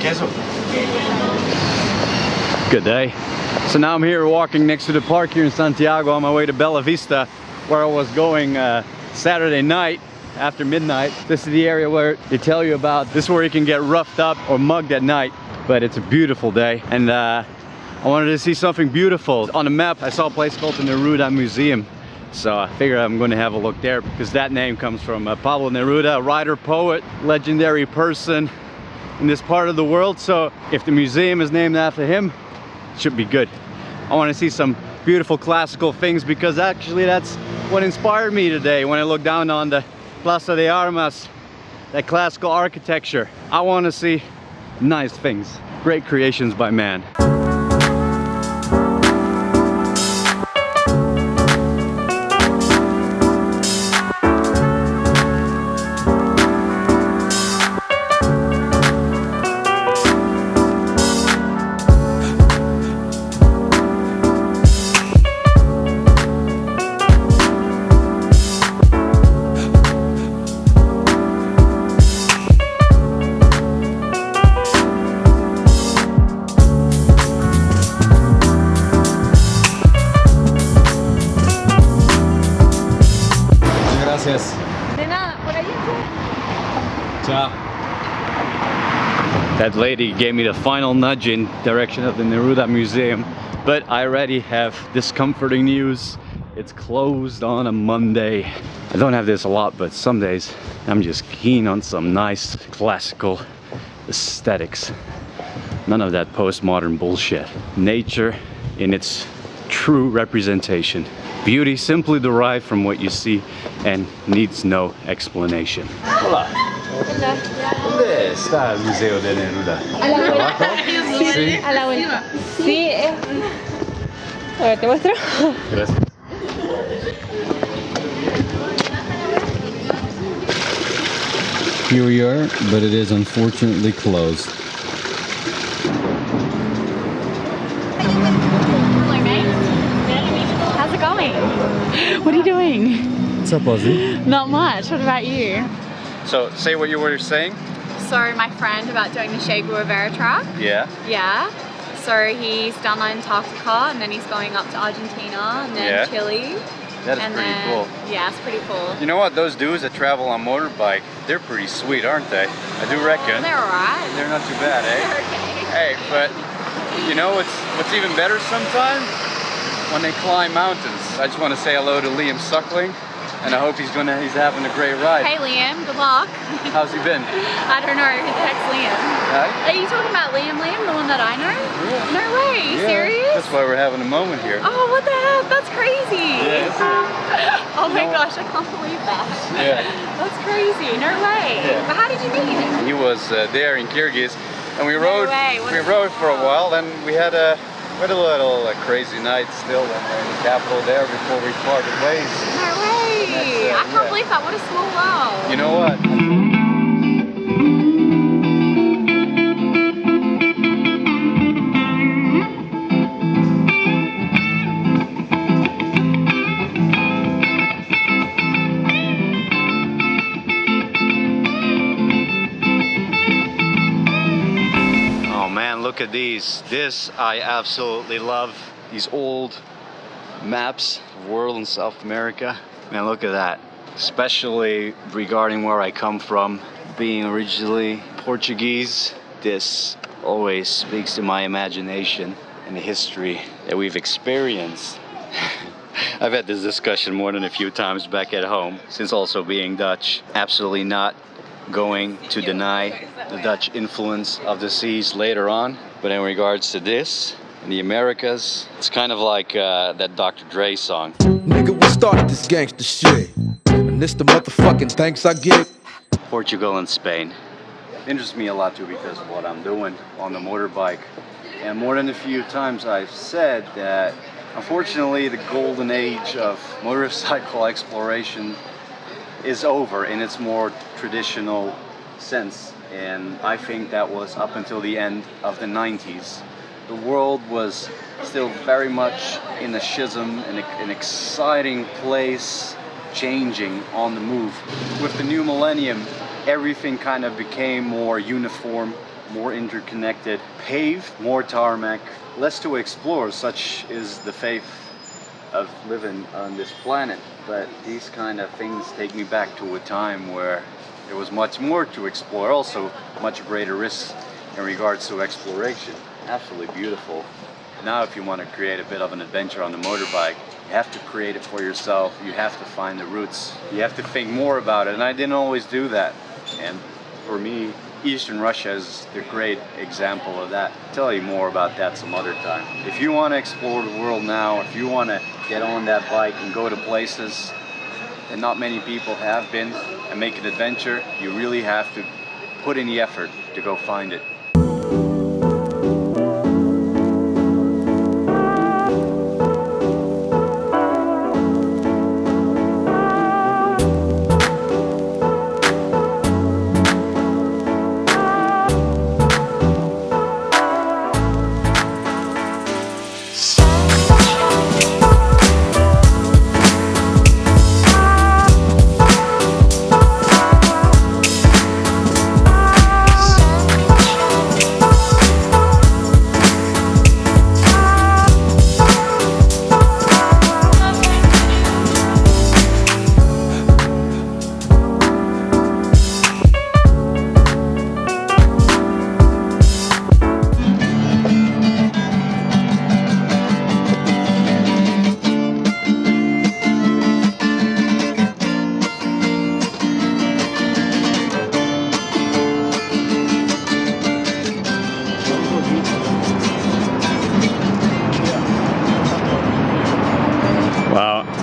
Queso. Good day. So now I'm here walking next to the park here in Santiago on my way to Bella Vista, where I was going Saturday night after midnight. This is the area where they tell you about. This is where you can get roughed up or mugged at night, but it's a beautiful day, and I wanted to see something beautiful. On the map I saw a place called the Neruda Museum, so I figured I'm going to have a look there because that name comes from Pablo Neruda, a writer, poet, legendary person in this part of the world. So if the museum is named after him, it should be good. I want to see some beautiful classical things because actually that's what inspired me today when I looked down on the Plaza de Armas, that classical architecture. I want to see nice things, great creations by man. De nada, por ahí. Ciao. That lady gave me the final nudge in direction of the Neruda Museum, but I already have discomforting news. It's closed on a Monday. I don't have this a lot, but some days I'm just keen on some nice classical aesthetics. None of that postmodern bullshit. Nature in its true representation. Beauty simply derived from what you see and needs no explanation. Hola. ¿Dónde está el Museo de Neruda? A la vuelta. Sí. A la vuelta. Sí. A ver, te muestro. Gracias. Here we are, but it is unfortunately closed. How's it going? What are you doing? What's up, Ozzy? Not much. What about you? So, say what you were saying. So my friend about doing the Che Guevara track. Yeah. Yeah. So he's done Antarctica and then he's going up to Argentina and then Chile. That is and pretty then, cool. Yeah, it's pretty cool. You know what? Those dudes that travel on motorbike, they're pretty sweet, aren't they? I do reckon. They're alright. They're not too bad, eh? They're okay. Hey, but you know what's even better sometimes? When they climb mountains. I just want to say hello to Liam Suckling, and I hope he's having a great ride. Hey Liam, good luck. How's he been? I don't know, who the heck's Liam? Huh? Are you talking about Liam, the one that I know? Yeah. No way, Yeah, serious? that's why we're having a moment here. Oh, what the heck? That's crazy. Yeah, Oh my gosh, I can't believe that. Yeah. That's crazy. No way. Yeah. But how did you meet him? He was there in Kyrgyz, and we rode. way. We rode for a while, and we had a little crazy night still in the capital there before we parted ways. No way. I can't believe that. What a small world. You know what? Look at these. This I absolutely love. These old maps of world and South America. Man, look at that. Especially regarding where I come from, being originally Portuguese, this always speaks to my imagination and the history that we've experienced. I've had this discussion more than a few times back at home, since also being Dutch. Absolutely not going to deny the Dutch influence of the seas later on, but in regards to this, in the Americas, it's kind of like that Dr. Dre song. Nigga, we started this gangster shit, and this the motherfucking thanks I get. Portugal and Spain. It interests me a lot too because of what I'm doing on the motorbike. And more than a few times I've said that unfortunately the golden age of motorcycle exploration is over in its more traditional sense, and I think that was up until the end of the 90s. The world was still very much in a schism, in an exciting place, changing on the move. With the new millennium, everything kind of became more uniform, more interconnected, paved, more tarmac, less to explore. Such is the faith of living on this planet. But these kind of things take me back to a time where there was much more to explore, also much greater risks in regards to exploration. Absolutely beautiful. Now if you want to create a bit of an adventure on the motorbike, you have to create it for yourself. You have to find the routes. You have to think more about it, and I didn't always do that. And for me, Eastern Russia is the great example of that. I'll tell you more about that some other time. If you want to explore the world now, if you want to get on that bike and go to places that not many people have been and make an adventure, you really have to put in the effort to go find it.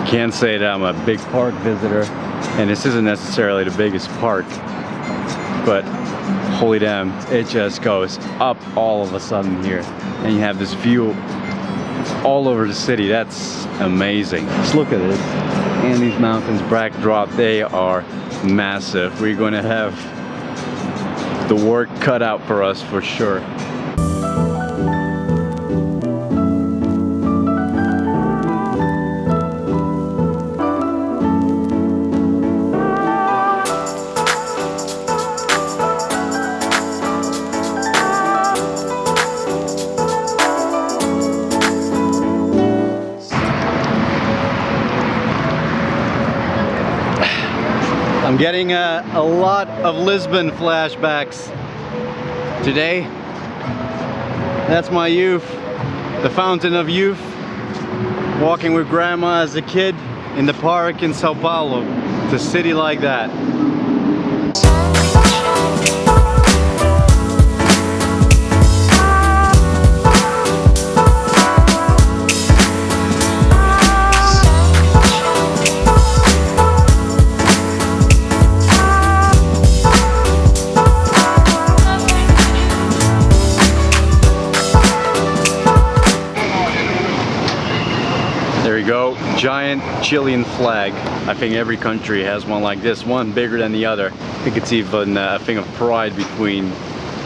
Can't say that I'm a big park visitor, and this isn't necessarily the biggest park, but holy damn, it just goes up all of a sudden here, and you have this view all over the city. That's amazing. Just look at this, and these mountains backdrop, they are massive. We're going to have the work cut out for us for sure. I'm getting a lot of Lisbon flashbacks today. That's my youth, the fountain of youth, walking with grandma as a kid in the park in Sao Paulo. It's a city like that. There you go, giant Chilean flag. I think every country has one like this, one bigger than the other. I think it's even a thing of pride between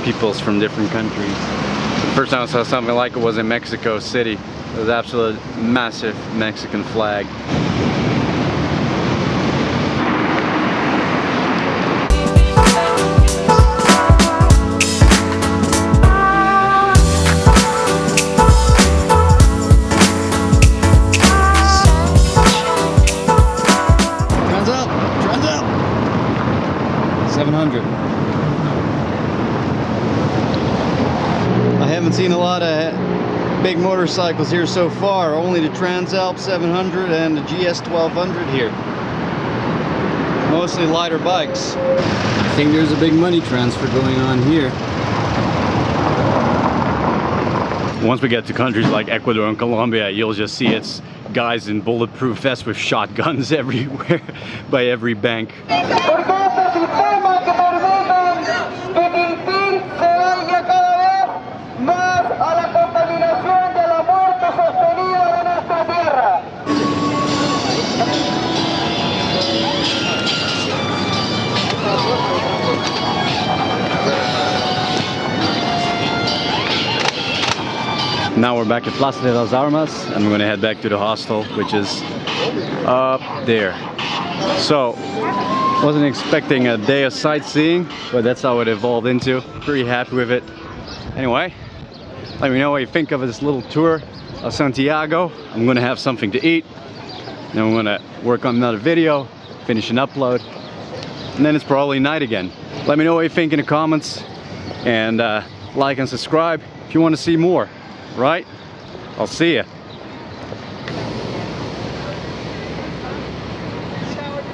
peoples from different countries. The first time I saw something like it was in Mexico City. It was absolute massive Mexican flag. I haven't seen a lot of big motorcycles here so far, only the Transalp 700 and the GS 1200 here. Mostly lighter bikes. I think there's a big money transfer going on here. Once we get to countries like Ecuador and Colombia, you'll just see it's guys in bulletproof vests with shotguns everywhere by every bank. Now we're back at Plaza de Armas, and we're gonna head back to the hostel, which is up there. So, wasn't expecting a day of sightseeing, but that's how it evolved into. Pretty happy with it. Anyway, let me know what you think of this little tour of Santiago. I'm gonna have something to eat, then I'm gonna work on another video, finish an upload, and then it's probably night again. Let me know what you think in the comments, and like and subscribe if you want to see more, right? I'll see ya.